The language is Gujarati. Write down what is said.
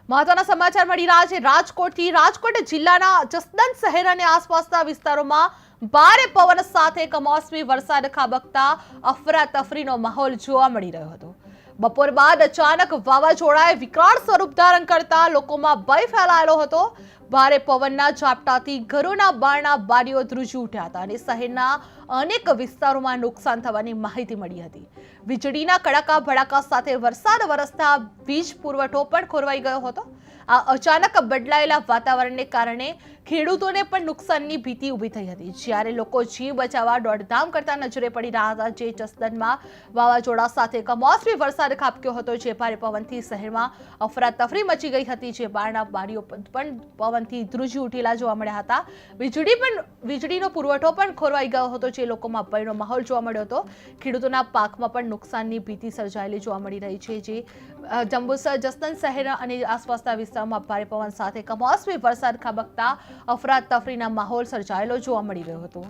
મહત્વના સમાચાર મળી રહ્યા છે રાજકોટથી। રાજકોટ જિલ્લાના જસદણ શહેર અને આસપાસના વિસ્તારોમાં ભારે પવન સાથે કમોસમી વરસાદ ખાબકતા અફરાતફરીનો માહોલ જોવા મળી રહ્યો હતો। બપોર બાદ અચાનક વાવાઝોડાએ વિકરાળ સ્વરૂપ ધારણ કરતા લોકોમાં ભય ફેલાયેલો હતો। ભારે પવનના ઝાપટાથી ઘરોના બારણા બારીઓ ધ્રુજી ઉઠ્યા હતા અને શહેરના અનેક વિસ્તારોમાં નુકસાન થવાની માહિતી મળી હતી। વીજળીના કડાકા ભડાકા સાથે વરસાદ વરસતા વીજ પુરવઠો પણ ખોરવાઈ ગયો હતો। આ અચાનક બદલાયેલા વાતાવરણને કારણે ખેડૂતોને પણ નુકસાનની ભીતિ ઊભી થઈ હતી, જ્યારે લોકો જીવ બચાવવા દોડધામ કરતા નજરે પડી રહ્યા હતા। જે જસદણમાં વાવાઝોડા સાથે કમોસમી વરસાદ ખાબક્યો હતો, જે ભારે પવનથી શહેરમાં અફરાતફરી મચી ગઈ હતી, જે બારણા બારીઓ પણ પવનથી ધ્રુજી ઉઠેલા જોવા મળ્યા હતા। વીજળીનો પુરવઠો પણ ખોરવાઈ ગયો હતો, જે લોકોમાં ભયનો માહોલ જોવા મળ્યો હતો। ખેડૂતોના પાકમાં પણ નુકસાનની ભીતિ સર્જાયેલી જોવા મળી રહી છે। જે જંબુસર જસદણ શહેર અને આસપાસના વિસ્તારોમાં ભારે પવન સાથે કમોસમી વરસાદ ખાબકતા અફરાતફરીના માહોલ સર્જાયેલો જોવા મળી રહ્યો હતો।